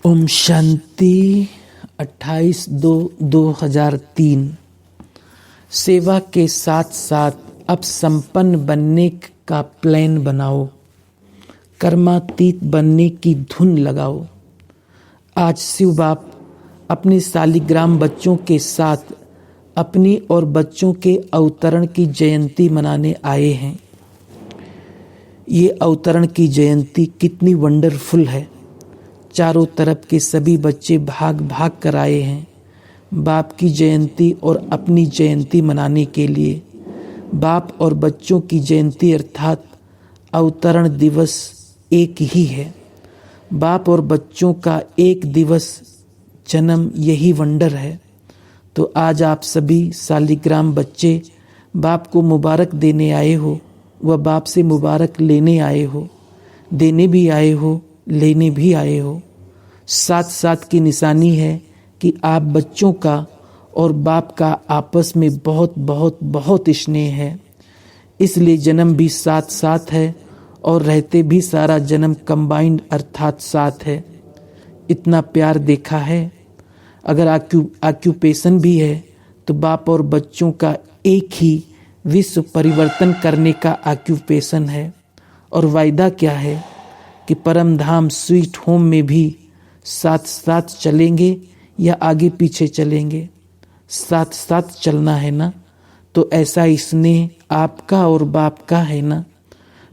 ओम शांति 28/2/2003। सेवा के साथ साथ अब संपन्न बनने का प्लान बनाओ, कर्मातीत बनने की धुन लगाओ। आज शिव बाप अपने शालिग्राम बच्चों के साथ अपनी और बच्चों के अवतरण की जयंती मनाने आए हैं। ये अवतरण की जयंती कितनी वंडरफुल है। चारों तरफ के सभी बच्चे भाग भाग कर आए हैं बाप की जयंती और अपनी जयंती मनाने के लिए। बाप और बच्चों की जयंती अर्थात अवतरण दिवस एक ही है। बाप और बच्चों का एक दिवस जन्म यही वंडर है। तो आज आप सभी शालिग्राम बच्चे बाप को मुबारक देने आए हो, वह बाप से मुबारक लेने आए हो, देने भी आए हो, लेने भी आए हो। साथ साथ की निशानी है कि आप बच्चों का और बाप का आपस में बहुत बहुत बहुत स्नेह है, इसलिए जन्म भी साथ साथ है और रहते भी सारा जन्म कंबाइंड अर्थात साथ है। इतना प्यार देखा है। अगर ऑक्यूपेशन भी है तो बाप और बच्चों का एक ही विश्व परिवर्तन करने का ऑक्यूपेशन है। और वायदा क्या है कि परम धाम स्वीट होम में भी साथ साथ चलेंगे या आगे पीछे चलेंगे। साथ साथ चलना है ना। तो ऐसा स्नेह आपका और बाप का है ना।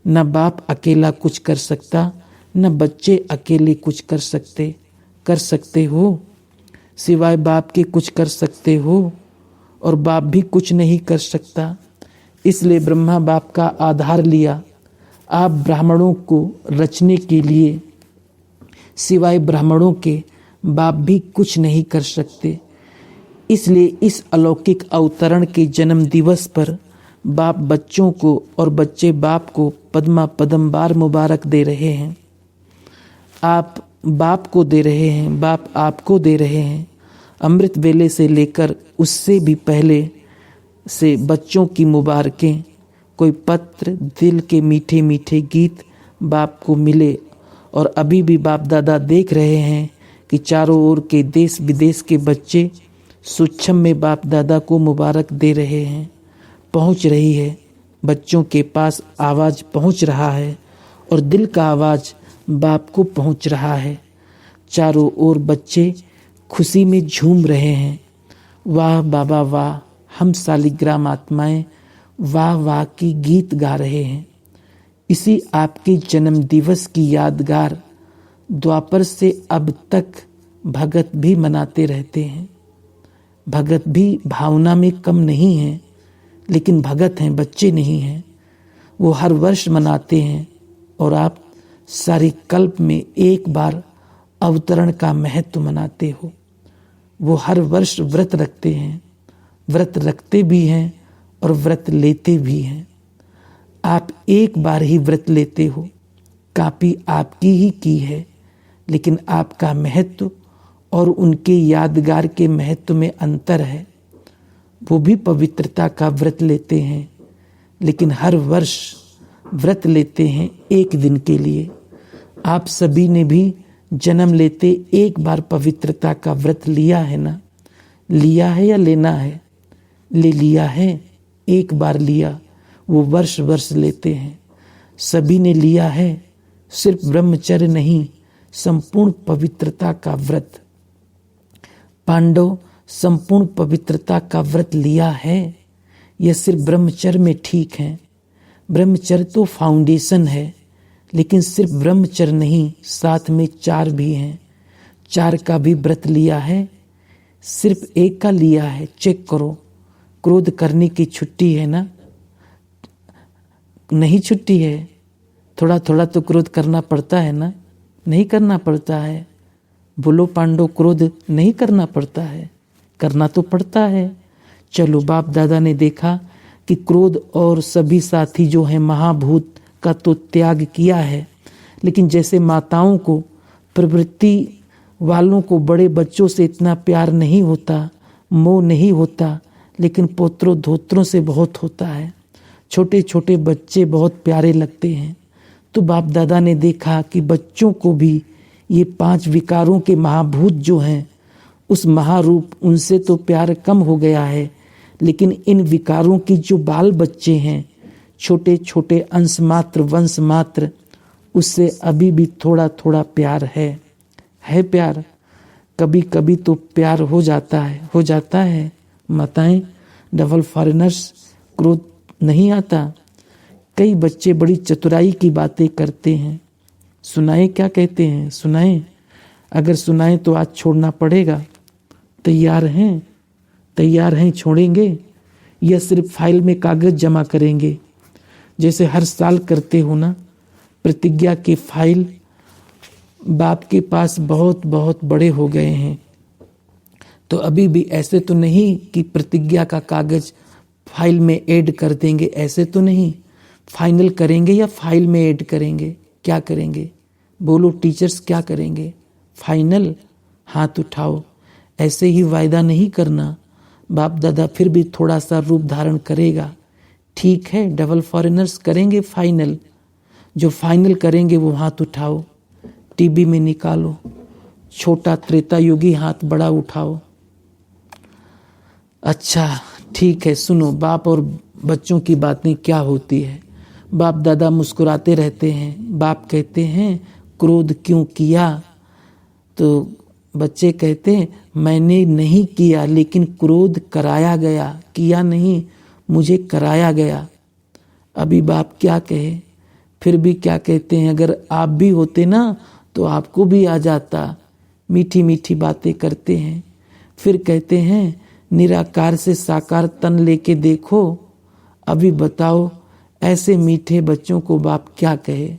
न बाप अकेला कुछ कर सकता, न बच्चे अकेले कुछ कर सकते हो। सिवाय बाप के कुछ कर सकते हो और बाप भी कुछ नहीं कर सकता। इसलिए ब्रह्मा बाप का आधार लिया। आप ब्राह्मणों को रचने के लिए सिवाय ब्राह्मणों के बाप भी कुछ नहीं कर सकते। इसलिए इस अलौकिक अवतरण के जन्म दिवस पर बाप बच्चों को और बच्चे बाप को पद्मा पदमबार मुबारक दे रहे हैं। आप बाप को दे रहे हैं, बाप आपको दे रहे हैं। अमृत वेले से लेकर उससे भी पहले से बच्चों की मुबारकें, कोई पत्र, दिल के मीठे मीठे गीत बाप को मिले। और अभी भी बाप दादा देख रहे हैं कि चारों ओर के देश विदेश के बच्चे सूक्ष्म में बाप दादा को मुबारक दे रहे हैं। पहुंच रही है, बच्चों के पास आवाज़ पहुंच रहा है और दिल का आवाज़ बाप को पहुंच रहा है। चारों ओर बच्चे खुशी में झूम रहे हैं। वाह बाबा वाह, हम शालिग्राम आत्माएं वाह वाह की गीत गा रहे हैं। इसी आपके जन्म दिवस की यादगार द्वापर से अब तक भगत भी मनाते रहते हैं। भगत भी भावना में कम नहीं हैं, लेकिन भगत हैं, बच्चे नहीं हैं। वो हर वर्ष मनाते हैं और आप सारे कल्प में एक बार अवतरण का महत्व मनाते हो। वो हर वर्ष व्रत रखते हैं, व्रत रखते भी हैं और व्रत लेते भी हैं। आप एक बार ही व्रत लेते हो, कापी आपकी ही की है, लेकिन आपका महत्व और उनके यादगार के महत्व में अंतर है। वो भी पवित्रता का व्रत लेते हैं, लेकिन हर वर्ष व्रत लेते हैं एक दिन के लिए। आप सभी ने भी जन्म लेते एक बार पवित्रता का व्रत लिया है ना। लिया है या लेना है? ले लिया है, एक बार लिया। वो वर्ष वर्ष लेते हैं। सभी ने लिया है, सिर्फ ब्रह्मचर्य नहीं, संपूर्ण पवित्रता का व्रत। पांडव संपूर्ण पवित्रता का व्रत लिया है। यह सिर्फ ब्रह्मचर्य में ठीक है। ब्रह्मचर्य तो फाउंडेशन है, लेकिन सिर्फ ब्रह्मचर्य नहीं, साथ में 4 भी हैं। 4 का भी व्रत लिया है, सिर्फ एक का लिया है। चेक करो, क्रोध करने की छुट्टी है ना? नहीं छुट्टी है। थोड़ा थोड़ा तो क्रोध करना पड़ता है ना? नहीं करना पड़ता है। बोलो पांडव, क्रोध नहीं करना पड़ता है? करना तो पड़ता है। चलो, बाप दादा ने देखा कि क्रोध और सभी साथी जो हैं महाभूत का तो त्याग किया है, लेकिन जैसे माताओं को, प्रवृत्ति वालों को बड़े बच्चों से इतना प्यार नहीं होता, मोह नहीं होता, लेकिन पोत्रों धोत्रों से बहुत होता है। छोटे छोटे बच्चे बहुत प्यारे लगते हैं। तो बाप दादा ने देखा कि बच्चों को भी ये 5 विकारों के महाभूत जो हैं, उस महारूप, उनसे तो प्यार कम हो गया है, लेकिन इन विकारों की जो बाल बच्चे हैं, छोटे छोटे अंश मात्र, वंश मात्र, उससे अभी भी थोड़ा थोड़ा प्यार है प्यार। कभी कभी तो प्यार हो जाता है। माताएं, डबल फॉरेनर्स, क्रोध नहीं आता। कई बच्चे बड़ी चतुराई की बातें करते हैं। सुनाए क्या कहते हैं? सुनाए, अगर सुनाए तो आज छोड़ना पड़ेगा। तैयार हैं छोड़ेंगे, या सिर्फ फाइल में कागज जमा करेंगे? जैसे हर साल करते हो ना, प्रतिज्ञा के फाइल बाप के पास बहुत बहुत बड़े हो गए हैं, तो अभी भी ऐसे तो नहीं कि प्रतिज्ञा का कागज फाइल में ऐड कर देंगे, ऐसे तो नहीं। फाइनल करेंगे या फाइल में ऐड करेंगे? क्या करेंगे? बोलो टीचर्स, क्या करेंगे? फाइनल। हाथ उठाओ। ऐसे ही वायदा नहीं करना। बाप दादा फिर भी थोड़ा सा रूप धारण करेगा। ठीक है, डबल फॉरेनर्स करेंगे फाइनल। जो फाइनल करेंगे वो हाथ उठाओ, टीबी में निकालो। छोटा त्रेता युगी हाथ बड़ा उठाओ। अच्छा ठीक है, सुनो, बाप और बच्चों की बातें क्या होती है। बाप दादा मुस्कुराते रहते हैं। बाप कहते हैं क्रोध क्यों किया? तो बच्चे कहते हैं मैंने नहीं किया, लेकिन क्रोध कराया गया। किया नहीं, मुझे कराया गया। अभी बाप क्या कहे? फिर भी क्या कहते हैं, अगर आप भी होते ना तो आपको भी आ जाता। मीठी मीठी बातें करते हैं। फिर कहते हैं निराकार से साकार तन लेके देखो। अभी बताओ, ऐसे मीठे बच्चों को बाप क्या कहे?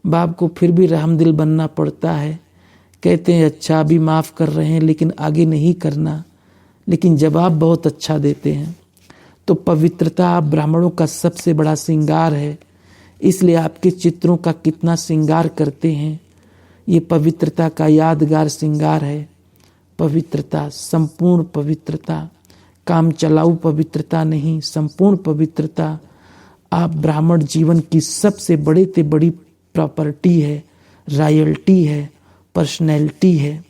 बाप को फिर भी रहमदिल बनना पड़ता है। कहते हैं अच्छा अभी माफ़ कर रहे हैं, लेकिन आगे नहीं करना। लेकिन जवाब बहुत अच्छा देते हैं। तो पवित्रता आप ब्राह्मणों का सबसे बड़ा श्रृंगार है, इसलिए आपके चित्रों का कितना श्रृंगार करते हैं। ये पवित्रता का यादगार श्रृंगार है। पवित्रता, संपूर्ण पवित्रता, काम चलाऊ पवित्रता नहीं, संपूर्ण पवित्रता आप ब्राह्मण जीवन की सबसे बड़े से बड़ी प्रॉपर्टी है, रॉयल्टी है, पर्सनैलिटी है।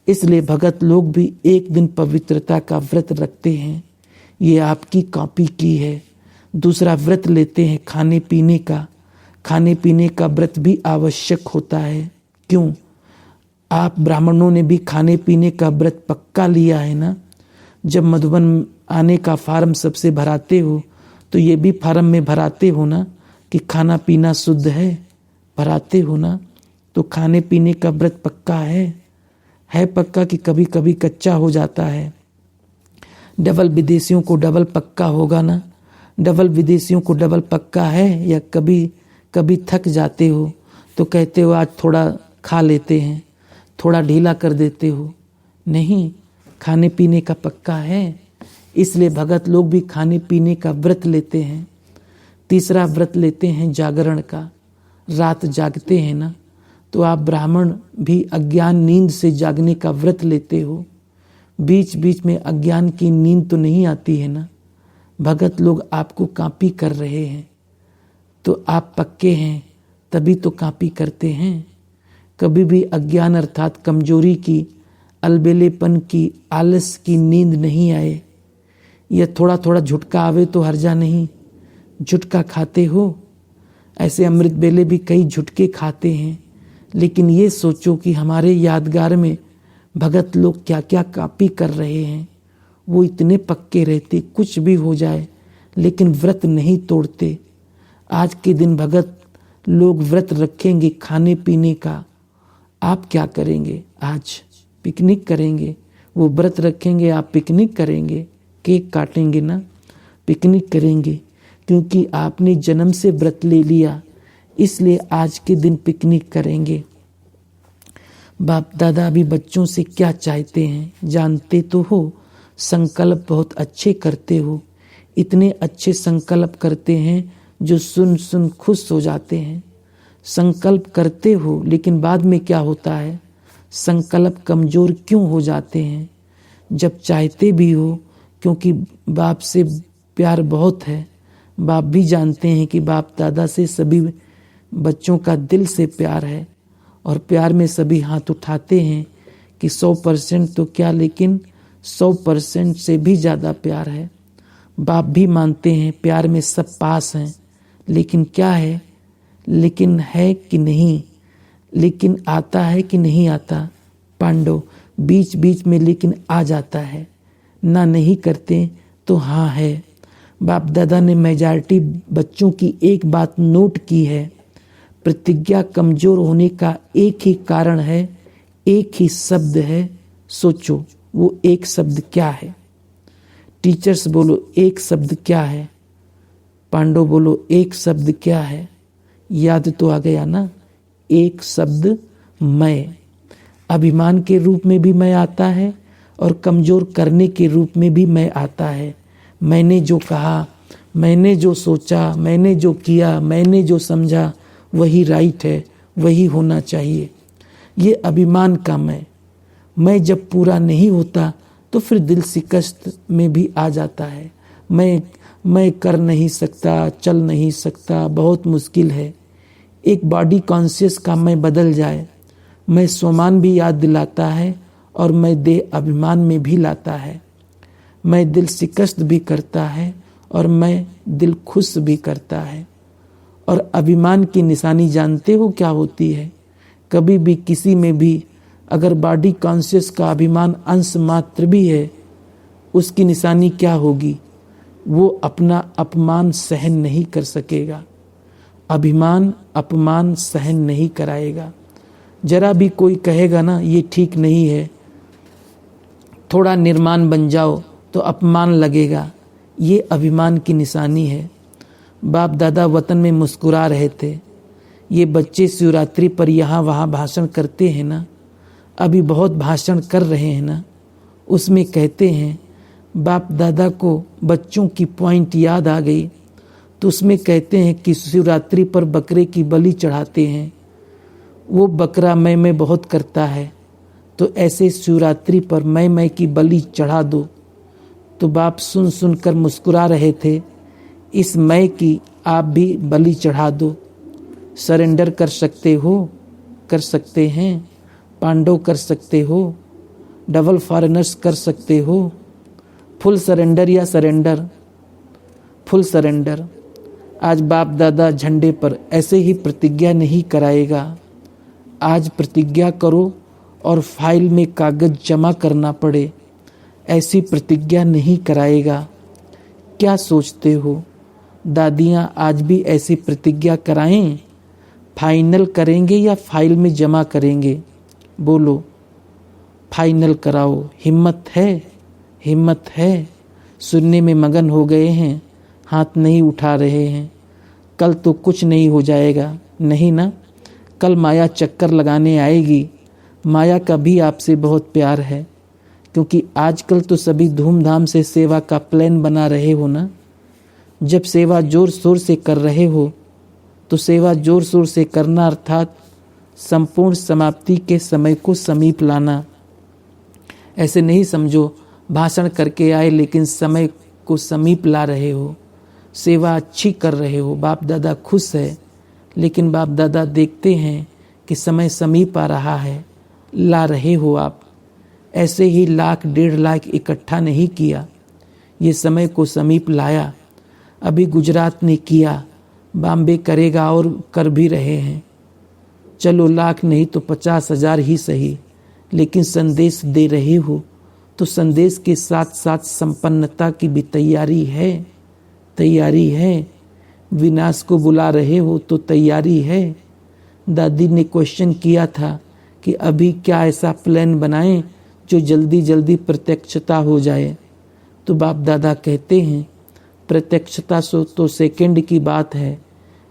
इसलिए भगत लोग भी एक दिन पवित्रता का व्रत रखते हैं। ये आपकी कॉपी की है। दूसरा व्रत लेते हैं खाने पीने का। खाने पीने का व्रत भी आवश्यक होता है। क्यों? आप ब्राह्मणों ने भी खाने पीने का व्रत पक्का लिया है ना। जब मधुबन आने का फार्म सबसे भराते हो, तो ये भी फार्म में भराते हो ना कि खाना पीना शुद्ध है, भराते हो ना। तो खाने पीने का व्रत पक्का है पक्का कि कभी कभी कच्चा हो जाता है। डबल विदेशियों को डबल पक्का होगा ना। डबल विदेशियों को डबल पक्का है, या कभी कभी थक जाते हो तो कहते हो आज थोड़ा खा लेते हैं, थोड़ा ढीला कर देते हो? नहीं, खाने पीने का पक्का है। इसलिए भगत लोग भी खाने पीने का व्रत लेते हैं। तीसरा व्रत लेते हैं जागरण का। रात जागते हैं ना, तो आप ब्राह्मण भी अज्ञान नींद से जागने का व्रत लेते हो। बीच बीच में अज्ञान की नींद तो नहीं आती है ना। भगत लोग आपको कॉपी कर रहे हैं, तो आप पक्के हैं तभी तो कॉपी करते हैं। कभी भी अज्ञान अर्थात कमजोरी की, अलबेलेपन की, आलस की नींद नहीं आए, या थोड़ा थोड़ा झुटका आवे तो हर्जा नहीं। झुटका खाते हो, ऐसे अमृत बेले भी कई झुटके खाते हैं। लेकिन ये सोचो कि हमारे यादगार में भगत लोग क्या क्या कॉपी कर रहे हैं। वो इतने पक्के रहते, कुछ भी हो जाए लेकिन व्रत नहीं तोड़ते। आज के दिन भगत लोग व्रत रखेंगे खाने पीने का। आप क्या करेंगे? आज पिकनिक करेंगे। वो व्रत रखेंगे, आप पिकनिक करेंगे, केक काटेंगे ना, पिकनिक करेंगे। क्योंकि आपने जन्म से व्रत ले लिया, इसलिए आज के दिन पिकनिक करेंगे। बाप दादा भी बच्चों से क्या चाहते हैं जानते तो हो। संकल्प बहुत अच्छे करते हो। इतने अच्छे संकल्प करते हैं जो सुन सुन खुश हो जाते हैं। संकल्प करते हो, लेकिन बाद में क्या होता है? संकल्प कमजोर क्यों हो जाते हैं? जब चाहते भी हो, क्योंकि बाप से प्यार बहुत है। बाप भी जानते हैं कि बाप दादा से सभी बच्चों का दिल से प्यार है, और प्यार में सभी हाथ उठाते हैं कि 100% तो क्या, लेकिन 100% से भी ज़्यादा प्यार है। बाप भी मानते हैं प्यार में सब पास हैं, लेकिन क्या है, लेकिन है कि नहीं, लेकिन आता है कि नहीं आता। पांडव बीच बीच में लेकिन आ जाता है, ना नहीं करते तो हाँ है। बाप दादा ने मेजॉरिटी बच्चों की एक बात नोट की है, प्रतिज्ञा कमजोर होने का एक ही कारण है, एक ही शब्द है। सोचो वो एक शब्द क्या है? टीचर्स बोलो एक शब्द क्या है? पांडव बोलो एक शब्द क्या है? याद तो आ गया ना, एक शब्द मैं। अभिमान के रूप में भी मैं आता है और कमजोर करने के रूप में भी मैं आता है। मैंने जो कहा, मैंने जो सोचा, मैंने जो किया, मैंने जो समझा, वही राइट है, वही होना चाहिए। ये अभिमान का मैं जब पूरा नहीं होता तो फिर दिल शिकस्त में भी आ जाता है। मैं कर नहीं सकता, चल नहीं सकता, बहुत मुश्किल है। एक बॉडी कॉन्शियस का मैं बदल जाए, मैं स्वमान भी याद दिलाता है और मैं देह अभिमान में भी लाता है। मैं दिल शिकस्त भी करता है और मैं दिल खुश भी करता है। और अभिमान की निशानी जानते हो क्या होती है? कभी भी किसी में भी अगर बॉडी कॉन्शियस का अभिमान अंश मात्र भी है, उसकी निशानी क्या होगी? वो अपना अपमान सहन नहीं कर सकेगा। अभिमान अपमान सहन नहीं कराएगा। जरा भी कोई कहेगा ना ये ठीक नहीं है, थोड़ा निर्माण बन जाओ, तो अपमान लगेगा। ये अभिमान की निशानी है। बाप दादा वतन में मुस्कुरा रहे थे। ये बच्चे शिवरात्रि पर यहाँ वहाँ भाषण करते हैं ना, अभी बहुत भाषण कर रहे हैं ना, उसमें कहते हैं, बाप दादा को बच्चों की पॉइंट याद आ गई, तो उसमें कहते हैं कि शिवरात्रि पर बकरे की बलि चढ़ाते हैं। वो बकरा मैं बहुत करता है, तो ऐसे शिवरात्रि पर मैं की बलि चढ़ा दो। तो बाप सुन कर मुस्कुरा रहे थे, इस मैं की आप भी बलि चढ़ा दो। सरेंडर कर सकते हो, कर सकते हैं। पांडव कर सकते हो, डबल फॉरेनर्स कर सकते हो। फुल सरेंडर या सरेंडर? Full surrender. आज बाप दादा झंडे पर ऐसे ही प्रतिज्ञा नहीं कराएगा। आज प्रतिज्ञा करो और फाइल में कागज जमा करना पड़े, ऐसी प्रतिज्ञा नहीं कराएगा। क्या सोचते हो दादियाँ आज भी ऐसी प्रतिज्ञा कराएं? फाइनल करेंगे या फाइल में जमा करेंगे? बोलो, फाइनल कराओ। हिम्मत है? हिम्मत है? सुनने में मगन हो गए हैं, हाथ नहीं उठा रहे हैं। कल तो कुछ नहीं हो जाएगा, नहीं ना? कल माया चक्कर लगाने आएगी। माया का भी आपसे बहुत प्यार है, क्योंकि आजकल तो सभी धूमधाम से सेवा का प्लान बना रहे हो ना। जब सेवा जोर शोर से कर रहे हो, तो सेवा जोर शोर से करना अर्थात संपूर्ण समाप्ति के समय को समीप लाना। ऐसे नहीं समझो भाषण करके आए लेकिन समय को समीप ला रहे हो। सेवा अच्छी कर रहे हो, बाप दादा खुश है, लेकिन बाप दादा देखते हैं कि समय समीप आ रहा है, ला रहे हो आप। ऐसे ही 1,00,000 1.5 लाख इकट्ठा नहीं किया, ये समय को समीप लाया। अभी गुजरात ने किया, बॉम्बे करेगा और कर भी रहे हैं। चलो 1,00,000 नहीं तो 50,000 ही सही, लेकिन संदेश दे रहे हो तो संदेश के साथ साथ संपन्नता की भी तैयारी है। तैयारी है। विनाश को बुला रहे हो तो तैयारी है। दादी ने क्वेश्चन किया था कि अभी क्या ऐसा प्लान बनाएं जो जल्दी जल्दी प्रत्यक्षता हो जाए, तो बाप दादा कहते हैं प्रत्यक्षता तो सेकंड की बात है,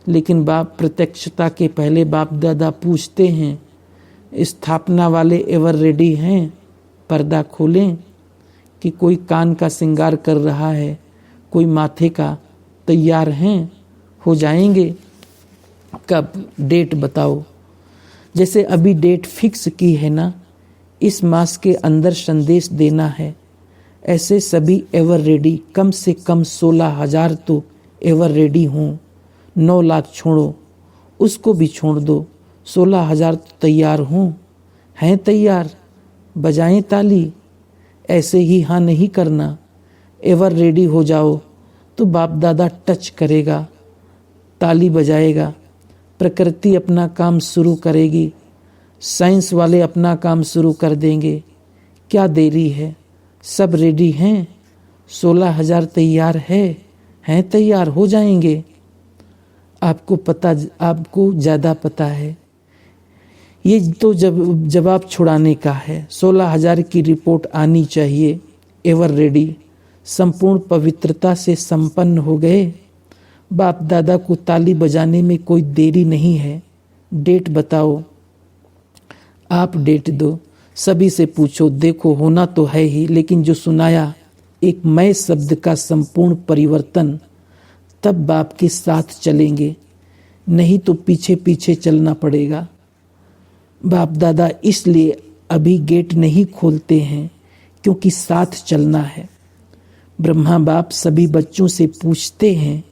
लेकिन बाप प्रत्यक्षता के पहले बाप दादा पूछते हैं, स्थापना वाले एवर रेडी हैं? पर्दा खोलें कि कोई कान का श्रृंगार कर रहा है, कोई माथे का, तैयार हैं? हो जाएंगे? कब? डेट बताओ। जैसे अभी डेट फिक्स की है ना, इस मास के अंदर संदेश देना है, ऐसे सभी एवर रेडी, कम से कम 16,000 तो एवर रेडी हों। 9 लाख छोड़ो, उसको भी छोड़ दो, 16,000 तो तैयार हों, हैं तैयार, बजाएं ताली। ऐसे ही हाँ नहीं करना, एवर रेडी हो जाओ तो बाप दादा टच करेगा, ताली बजाएगा। प्रकृति अपना काम शुरू करेगी, साइंस वाले अपना काम शुरू कर देंगे। क्या देरी है, सब रेडी हैं, 16,000 तैयार हैं तैयार हो जाएंगे। आपको ज़्यादा पता है। ये तो जवाब छुड़ाने का है। 16,000 की रिपोर्ट आनी चाहिए, एवर रेडी, संपूर्ण पवित्रता से संपन्न हो गए। बाप दादा को ताली बजाने में कोई देरी नहीं है। डेट बताओ, आप डेट दो, सभी से पूछो। देखो होना तो है ही, लेकिन जो सुनाया एक मैं शब्द का संपूर्ण परिवर्तन, तब बाप के साथ चलेंगे, नहीं तो पीछे पीछे चलना पड़ेगा। बाप दादा इसलिए अभी गेट नहीं खोलते हैं क्योंकि साथ चलना है। ब्रह्मा बाप सभी बच्चों से पूछते हैं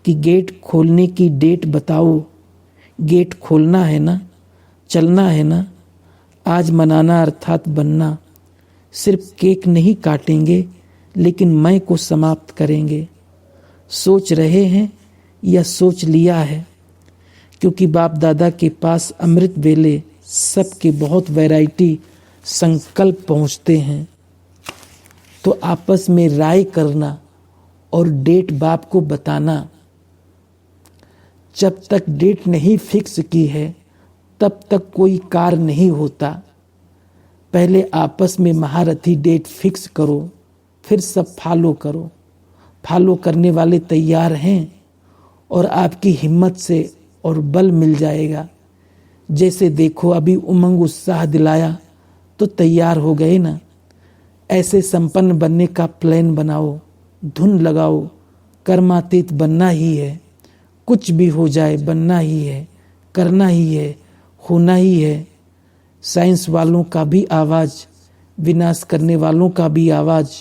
कि गेट खोलने की डेट बताओ। गेट खोलना है ना, चलना है ना। आज मनाना अर्थात बनना। सिर्फ केक नहीं काटेंगे, लेकिन मैं को समाप्त करेंगे। सोच रहे हैं या सोच लिया है? क्योंकि बाप दादा के पास अमृत वेले सबके बहुत वैरायटी संकल्प पहुंचते हैं। तो आपस में राय करना और डेट बाप को बताना। जब तक डेट नहीं फिक्स की है तब तक कोई कार्य नहीं होता। पहले आपस में महारथी डेट फिक्स करो, फिर सब फॉलो करो। फॉलो करने वाले तैयार हैं और आपकी हिम्मत से और बल मिल जाएगा। जैसे देखो अभी उमंग उत्साह दिलाया तो तैयार हो गए ना। ऐसे संपन्न बनने का प्लान बनाओ, धुन लगाओ। कर्मातीत बनना ही है, कुछ भी हो जाए बनना ही है, करना ही है, होना ही है। साइंस वालों का भी आवाज़, विनाश करने वालों का भी आवाज़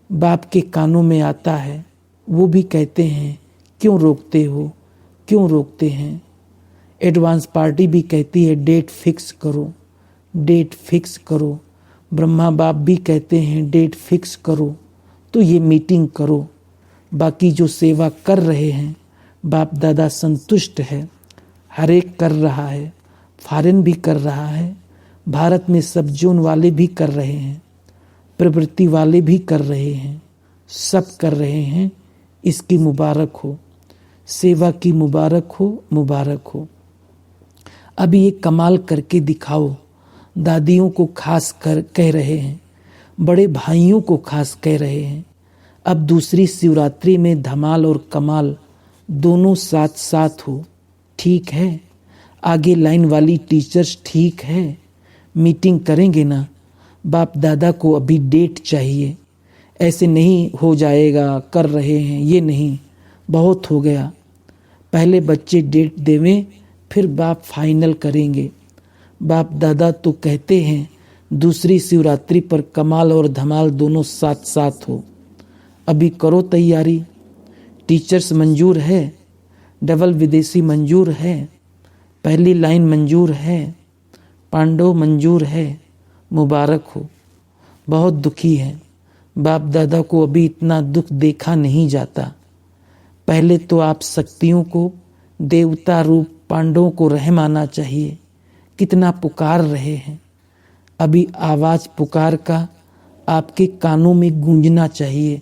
बाप के कानों में आता है। वो भी कहते हैं क्यों रोकते हो, क्यों रोकते हैं। एडवांस पार्टी भी कहती है डेट फिक्स करो, डेट फिक्स करो। ब्रह्मा बाप भी कहते हैं डेट फिक्स करो, तो ये मीटिंग करो। बाकी जो सेवा कर रहे हैं बाप दादा संतुष्ट है। हर एक कर रहा है, फॉरेन भी कर रहा है, भारत में सब जोन वाले भी कर रहे हैं, प्रवृत्ति वाले भी कर रहे हैं, सब कर रहे हैं। इसकी मुबारक हो, सेवा की मुबारक हो, मुबारक हो। अभी ये कमाल करके दिखाओ। दादियों को खास कर कह रहे हैं, बड़े भाइयों को खास कह रहे हैं। अब दूसरी शिवरात्रि में धमाल और कमाल दोनों साथ साथ हो। ठीक है, आगे लाइन वाली टीचर्स ठीक है, मीटिंग करेंगे ना। बाप दादा को अभी डेट चाहिए। ऐसे नहीं हो जाएगा, कर रहे हैं, ये नहीं, बहुत हो गया। पहले बच्चे डेट देवें, फिर बाप फाइनल करेंगे। बाप दादा तो कहते हैं दूसरी शिवरात्रि पर कमाल और धमाल दोनों साथ साथ हो। अभी करो तैयारी। टीचर्स मंजूर है, डबल विदेशी मंजूर है, पहली लाइन मंजूर है, पांडव मंजूर है। मुबारक हो। बहुत दुखी है। बाप दादा को अभी इतना दुख देखा नहीं जाता। पहले तो आप शक्तियों को, देवता रूप पांडवों को रहम आना चाहिए। कितना पुकार रहे हैं। अभी आवाज़ पुकार का आपके कानों में गूंजना चाहिए।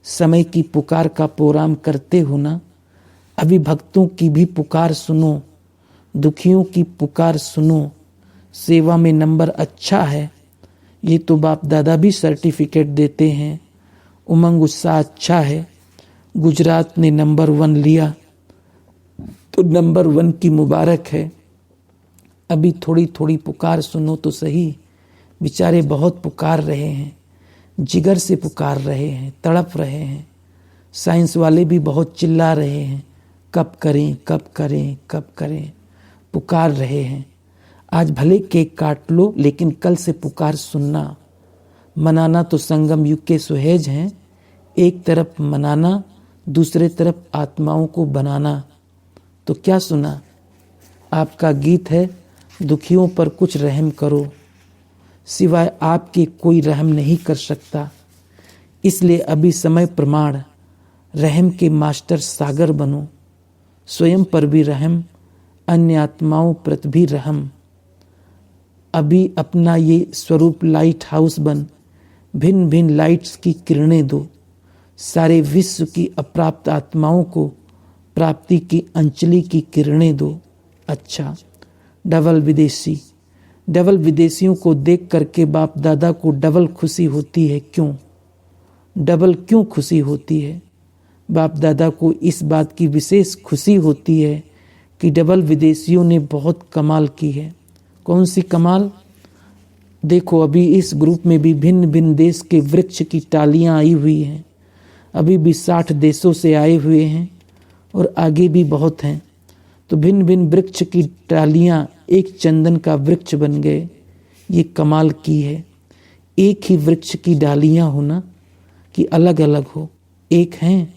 समय की पुकार का प्रोग्राम करते हो ना। अभी भक्तों की भी पुकार सुनो, दुखियों की पुकार सुनो। सेवा में नंबर अच्छा है, ये तो बाप दादा भी सर्टिफिकेट देते हैं। उमंग उत्साह अच्छा है। गुजरात ने नंबर 1 लिया तो नंबर 1 की मुबारक है। अभी थोड़ी थोड़ी पुकार सुनो तो सही। बेचारे बहुत पुकार रहे हैं, जिगर से पुकार रहे हैं, तड़प रहे हैं। साइंस वाले भी बहुत चिल्ला रहे हैं, कब करें कब करें कब करें, पुकार रहे हैं। आज भले केक काट लो, लेकिन कल से पुकार सुनना। मनाना तो संगम युग के सुहेज हैं। एक तरफ मनाना, दूसरे तरफ आत्माओं को बनाना। तो क्या सुना, आपका गीत है, दुखियों पर कुछ रहम करो, सिवाय आपके कोई रहम नहीं कर सकता। इसलिए अभी समय प्रमाण, रहम के मास्टर सागर बनो, स्वयं पर भी रहम, अन्य आत्माओं प्रति भी रहम। अभी अपना ये स्वरूप लाइट हाउस बन, भिन्न भिन्न लाइट्स की किरणें दो, सारे विश्व की अप्राप्त आत्माओं को प्राप्ति की अंजलि की किरणें दो। अच्छा, डबल विदेशी, डबल विदेशियों को देख करके बाप दादा को डबल खुशी होती है। क्यों? डबल क्यों खुशी होती है? बाप दादा को इस बात की विशेष खुशी होती है कि डबल विदेशियों ने बहुत कमाल की है। कौन सी कमाल? देखो, अभी इस ग्रुप में भी भिन्न भिन्न देश के वृक्ष की टालियां आई हुई हैं। अभी भी 60 देशों से आए हुए हैं और आगे भी बहुत हैं। तो भिन्न भिन्न वृक्ष की टालियां एक चंदन का वृक्ष बन गए। ये कमाल की है। एक ही वृक्ष की डालियां हो ना, कि अलग अलग हो, एक हैं।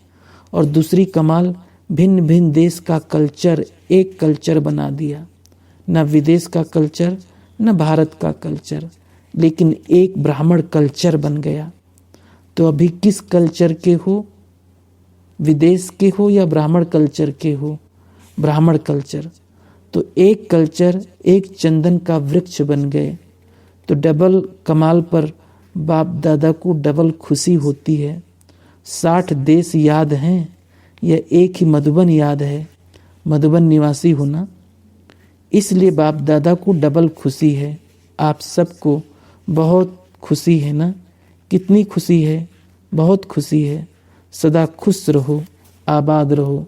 और दूसरी कमाल, भिन्न भिन्न देश का कल्चर एक कल्चर बना दिया। न विदेश का कल्चर, न भारत का कल्चर, लेकिन एक ब्राह्मण कल्चर बन गया। तो अभी किस कल्चर के हो? विदेश के हो या ब्राह्मण कल्चर के हो? ब्राह्मण कल्चर। तो एक कल्चर, एक चंदन का वृक्ष बन गए। तो डबल कमाल पर बाप दादा को डबल खुशी होती है। 60 देश याद हैं या एक ही मधुबन याद है? मधुबन निवासी होना, इसलिए बाप दादा को डबल खुशी है। आप सबको बहुत खुशी है ना? कितनी खुशी है? बहुत खुशी है। सदा खुश रहो, आबाद रहो,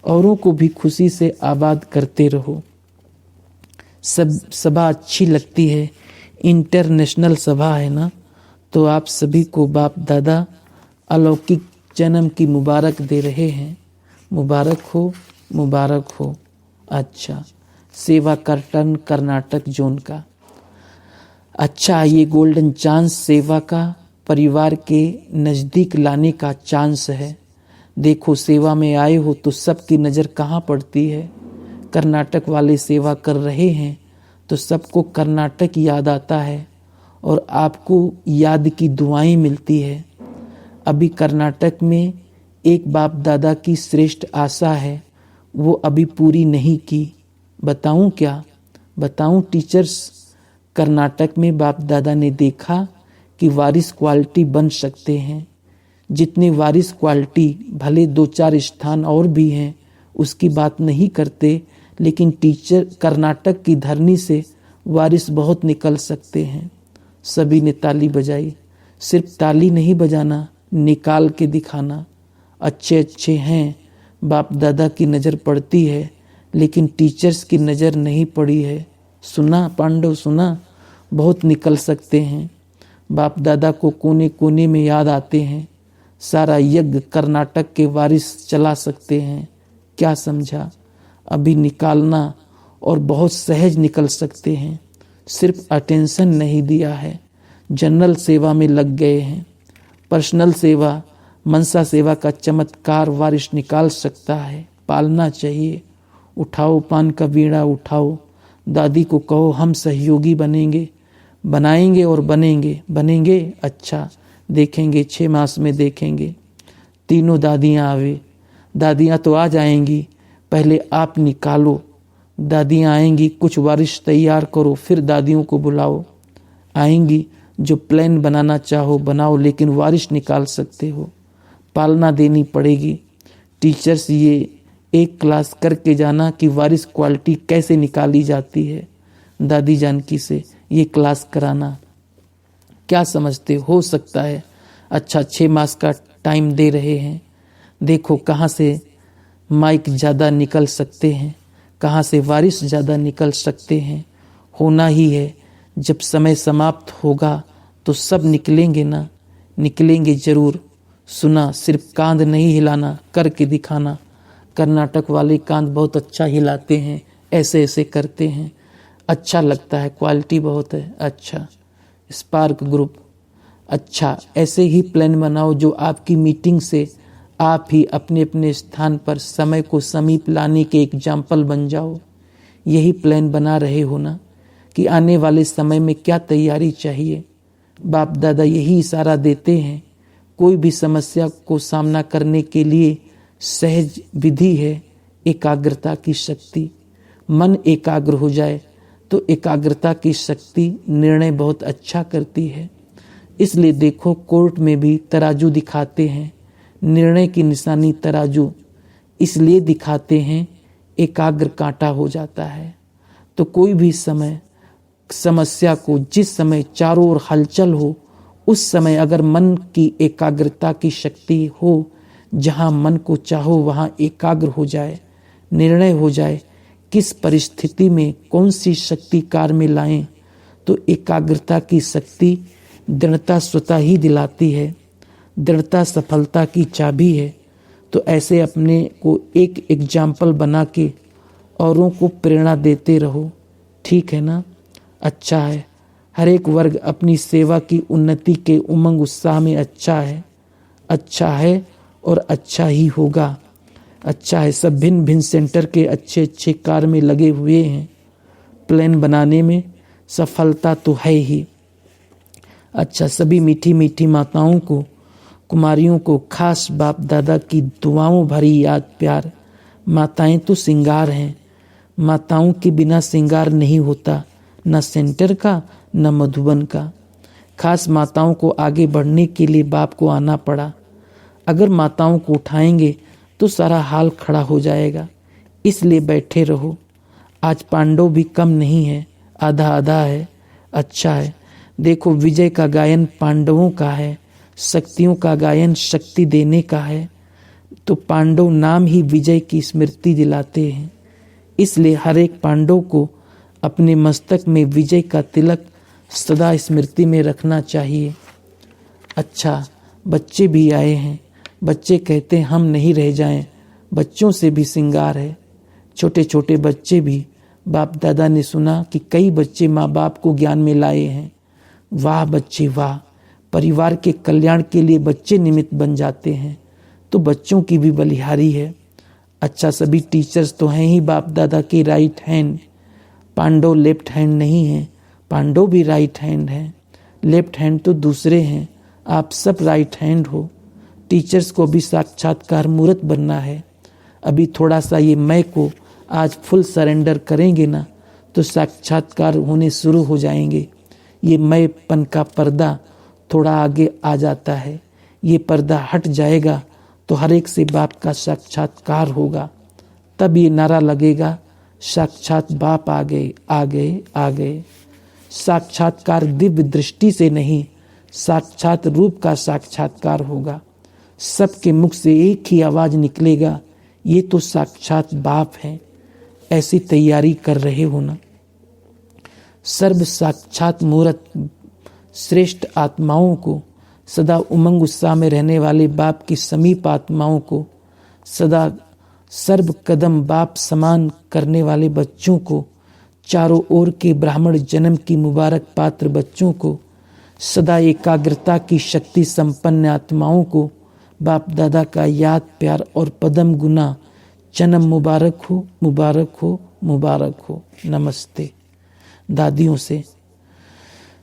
औरों को भी खुशी से आबाद करते रहो। सभा अच्छी लगती है, इंटरनेशनल सभा है ना। तो आप सभी को बाप दादा अलौकिक जन्म की मुबारक दे रहे हैं। मुबारक हो, मुबारक हो। अच्छा, सेवा कर्तन कर्नाटक जोन का। अच्छा, ये गोल्डन चांस सेवा का परिवार के नज़दीक लाने का चांस है। देखो, सेवा में आए हो तो सबकी नज़र कहाँ पड़ती है? कर्नाटक वाले सेवा कर रहे हैं तो सबको कर्नाटक याद आता है और आपको याद की दुआएं मिलती है। अभी कर्नाटक में एक बाप दादा की श्रेष्ठ आशा है, वो अभी पूरी नहीं की। बताऊं क्या? बताऊं टीचर्स, कर्नाटक में बाप दादा ने देखा कि वारिस क्वालिटी बन सकते हैं। जितने वारिस क्वालिटी, भले 2-4 स्थान और भी हैं, उसकी बात नहीं करते, लेकिन टीचर कर्नाटक की धरनी से वारिस बहुत निकल सकते हैं। सभी ने ताली बजाई। सिर्फ ताली नहीं बजाना, निकाल के दिखाना। अच्छे अच्छे हैं, बाप दादा की नज़र पड़ती है, लेकिन टीचर्स की नज़र नहीं पड़ी है। सुना पांडव, सुना? बहुत निकल सकते हैं। बाप दादा को कोने कोने में याद आते हैं। सारा यज्ञ कर्नाटक के वारिस चला सकते हैं। क्या समझा? अभी निकालना और बहुत सहज निकल सकते हैं। सिर्फ अटेंशन नहीं दिया है, जनरल सेवा में लग गए हैं। पर्सनल सेवा, मनसा सेवा का चमत्कार वारिस निकाल सकता है। पालना चाहिए। उठाओ पान का बीड़ा उठाओ, दादी को कहो हम सहयोगी बनेंगे, बनाएंगे और बनेंगे। बनेंगे? अच्छा, देखेंगे, 6 मास में देखेंगे। तीनों दादियाँ आवे। दादियाँ तो आ जाएंगी, पहले आप निकालो। दादियाँ आएंगी, कुछ वारिस तैयार करो, फिर दादियों को बुलाओ। आएंगी, जो प्लान बनाना चाहो बनाओ, लेकिन वारिस निकाल सकते हो। पालना देनी पड़ेगी। टीचर्स ये एक क्लास करके जाना कि वारिस क्वालिटी कैसे निकाली जाती है। दादी जानकी से ये क्लास कराना। क्या समझते हो सकता है? अच्छा, 6 मास का टाइम दे रहे हैं। देखो कहाँ से माइक ज़्यादा निकल सकते हैं, कहाँ से वारिस ज़्यादा निकल सकते हैं। होना ही है। जब समय समाप्त होगा तो सब निकलेंगे ना, निकलेंगे ज़रूर। सुना? सिर्फ कांध नहीं हिलाना, करके दिखाना। कर्नाटक वाले कांध बहुत अच्छा हिलाते हैं, ऐसे ऐसे करते हैं, अच्छा लगता है, क्वालिटी बहुत है। अच्छा, स्पार्क ग्रुप। अच्छा, ऐसे ही प्लान बनाओ जो आपकी मीटिंग से आप ही अपने अपने स्थान पर समय को समीप लाने के एग्जाम्पल बन जाओ। यही प्लान बना रहे हो ना कि आने वाले समय में क्या तैयारी चाहिए। बाप दादा यही इशारा देते हैं। कोई भी समस्या को सामना करने के लिए सहज विधि है एकाग्रता की शक्ति। मन एकाग्र हो जाए तो एकाग्रता की शक्ति निर्णय बहुत अच्छा करती है। इसलिए देखो कोर्ट में भी तराजू दिखाते हैं। निर्णय की निशानी तराजू इसलिए दिखाते हैं एकाग्र कांटा हो जाता है। तो कोई भी समय समस्या को जिस समय चारों ओर हलचल हो उस समय अगर मन की एकाग्रता की शक्ति हो, जहाँ मन को चाहो वहाँ एकाग्र हो जाए, निर्णय हो जाए किस परिस्थिति में कौन सी शक्ति कार्य में लाएं, तो एकाग्रता की शक्ति दृढ़ता स्वतः ही दिलाती है। दृढ़ता सफलता की चाबी है। तो ऐसे अपने को एक एग्जाम्पल बना के औरों को प्रेरणा देते रहो। ठीक है ना? अच्छा है। हर एक वर्ग अपनी सेवा की उन्नति के उमंग उत्साह में अच्छा है और अच्छा ही होगा। अच्छा है। सब भिन्न भिन्न सेंटर के अच्छे अच्छे कार्य में लगे हुए हैं। प्लान बनाने में सफलता तो है ही। अच्छा, सभी मीठी मीठी माताओं को, कुमारियों को खास बाप दादा की दुआओं भरी याद प्यार। माताएं तो सिंगार हैं। माताओं के बिना सिंगार नहीं होता, न सेंटर का न मधुबन का। खास माताओं को आगे बढ़ने के लिए बाप को आना पड़ा। अगर माताओं को उठाएंगे तो सारा हाल खड़ा हो जाएगा। इसलिए बैठे रहो। आज पांडव भी कम नहीं है, आधा आधा है। अच्छा है। देखो विजय का गायन पांडवों का है, शक्तियों का गायन शक्ति देने का है। तो पांडव नाम ही विजय की स्मृति दिलाते हैं। इसलिए हर एक पांडव को अपने मस्तक में विजय का तिलक सदा स्मृति में रखना चाहिए। अच्छा, बच्चे भी आए हैं। बच्चे कहते हैं हम नहीं रह जाएं। बच्चों से भी सिंगार है। छोटे छोटे बच्चे भी। बाप दादा ने सुना कि कई बच्चे माँ बाप को ज्ञान में लाए हैं। वाह बच्चे वाह। परिवार के कल्याण के लिए बच्चे निमित्त बन जाते हैं तो बच्चों की भी बलिहारी है। अच्छा, सभी टीचर्स तो हैं ही बाप दादा के right hand. Pandava left hand नहीं है, पांडव भी राइट हैंड हैं। लेफ्ट हैंड तो दूसरे हैं, आप सब राइट हैंड हो। टीचर्स को भी साक्षात्कार मूर्त बनना है। अभी थोड़ा सा ये मैं को आज फुल सरेंडर करेंगे ना तो साक्षात्कार होने शुरू हो जाएंगे। ये मैंपन का पर्दा थोड़ा आगे आ जाता है। ये पर्दा हट जाएगा तो हर एक से बाप का साक्षात्कार होगा। तब ये नारा लगेगा साक्षात बाप आ गए आ गए आ गए। साक्षात्कार दिव्य दृष्टि से नहीं, साक्षात रूप का साक्षात्कार होगा। सबके मुख से एक ही आवाज निकलेगा, ये तो साक्षात बाप है। ऐसी तैयारी कर रहे हो ना? सर्व साक्षात मूर्त श्रेष्ठ आत्माओं को, सदा उमंग उत्साह में रहने वाले बाप की समीप आत्माओं को, सदा सर्व कदम बाप समान करने वाले बच्चों को, चारों ओर के ब्राह्मण जन्म की मुबारक पात्र बच्चों को, सदा एकाग्रता की शक्ति संपन्न आत्माओं को बाप दादा का याद प्यार और पदम गुना जन्म मुबारक हो मुबारक हो मुबारक हो। नमस्ते। दादियों से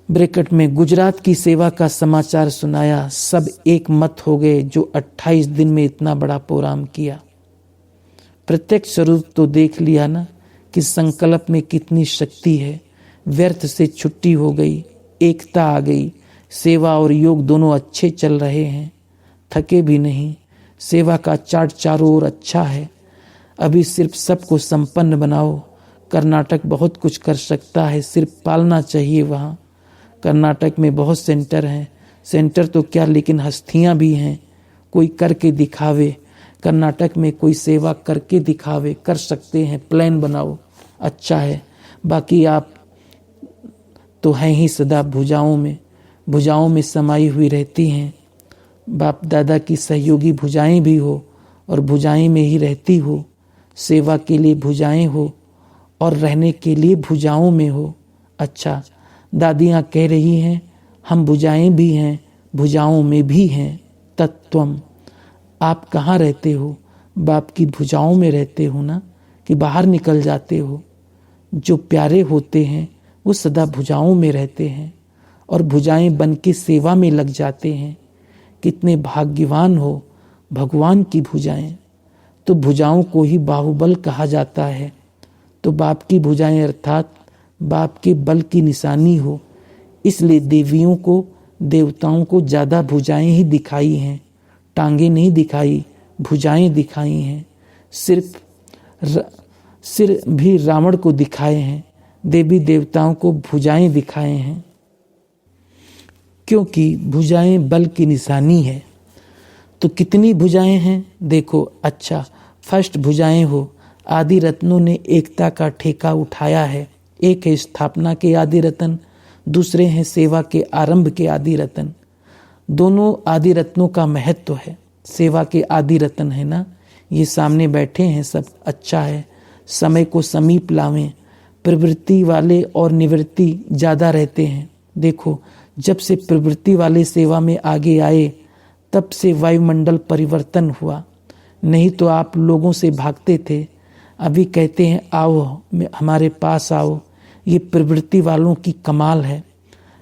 ब्रैकेट में गुजरात की सेवा का समाचार सुनाया। सब एक मत हो गए जो 28 दिन में इतना बड़ा प्रोग्राम किया। प्रत्यक्ष स्वरूप तो देख लिया ना कि संकल्प में कितनी शक्ति है। व्यर्थ से छुट्टी हो गई, एकता आ गई। सेवा और योग दोनों अच्छे चल रहे हैं, थके भी नहीं। सेवा का चार्ट चारों ओर अच्छा है। अभी सिर्फ सबको संपन्न बनाओ। कर्नाटक बहुत कुछ कर सकता है, सिर्फ पालना चाहिए। वहाँ कर्नाटक में बहुत सेंटर हैं। सेंटर तो क्या, लेकिन हस्तियाँ भी हैं। कोई करके दिखावे। कर्नाटक में कोई सेवा करके दिखावे, कर सकते हैं। प्लान बनाओ, अच्छा है। बाकी आप तो हैं ही सदा भुजाओं में समाई हुई रहती हैं। बाप दादा की सहयोगी भुजाएं भी हो और भुजाएं में ही रहती हो। सेवा के लिए भुजाएं हो और रहने के लिए भुजाओं में हो। अच्छा, दादियाँ कह रही हैं हम भुजाएं भी हैं, भुजाओं में भी हैं। तत्वम, आप कहाँ रहते हो? बाप की भुजाओं में रहते हो ना, कि बाहर निकल जाते हो? जो प्यारे होते हैं वो सदा भुजाओं में रहते हैं और भुजाएं बन के सेवा में लग जाते हैं। कितने भाग्यवान हो भगवान की भुजाएं। तो भुजाओं को ही बाहुबल कहा जाता है। तो बाप की भुजाएं अर्थात बाप के बल की निशानी हो, इसलिए देवियों को देवताओं को ज़्यादा भुजाएं ही दिखाई हैं। टांगे नहीं दिखाई, भुजाएं दिखाई हैं। सिर भी रावण को दिखाए हैं, देवी देवताओं को भुजाएं दिखाए हैं, क्योंकि भुजाएं बल की निशानी है। तो कितनी भुजाएं हैं देखो। अच्छा, फर्स्ट भुजाएं हो, आदि रत्नों ने एकता का ठेका उठाया है। एक है स्थापना के आदि रत्न, दूसरे हैं सेवा के आरंभ के आदि रत्न। दोनों आदि रत्नों का महत्व है। सेवा के आदि रत्न है ना, ये सामने बैठे हैं सब। अच्छा है, समय को समीप लावें। प्रवृत्ति वाले और निवृत्ति ज़्यादा रहते हैं। देखो, जब से प्रवृत्ति वाले सेवा में आगे आए तब से वायुमंडल परिवर्तन हुआ। नहीं तो आप लोगों से भागते थे, अभी कहते हैं आओ हमारे पास आओ। ये प्रवृत्ति वालों की कमाल है।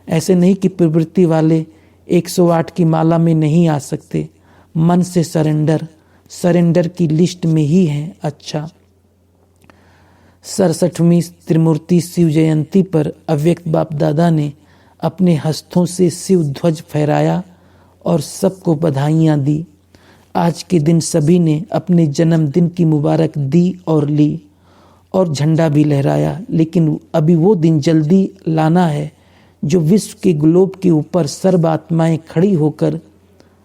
ऐसे नहीं कि प्रवृत्ति वाले 108 की माला में नहीं आ सकते। मन से सरेंडर की लिस्ट में ही हैं। अच्छा, 67वीं त्रिमूर्ति शिव जयंती पर अव्यक्त बाप दादा ने अपने हस्तों से शिव ध्वज फहराया और सबको बधाइयाँ दी। आज के दिन सभी ने अपने जन्मदिन की मुबारक दी और ली और झंडा भी लहराया। लेकिन अभी वो दिन जल्दी लाना है जो विश्व के ग्लोब के ऊपर सर्व आत्माएं खड़ी होकर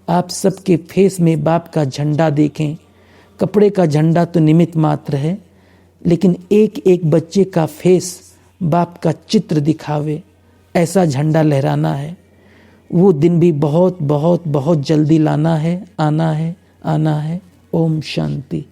आप सबके फेस में बाप का झंडा देखें। कपड़े का झंडा तो निमित्त मात्र है, लेकिन एक एक बच्चे का फेस बाप का चित्र दिखावे, ऐसा झंडा लहराना है। वो दिन भी बहुत बहुत बहुत जल्दी लाना है, आना है। ओम शांति।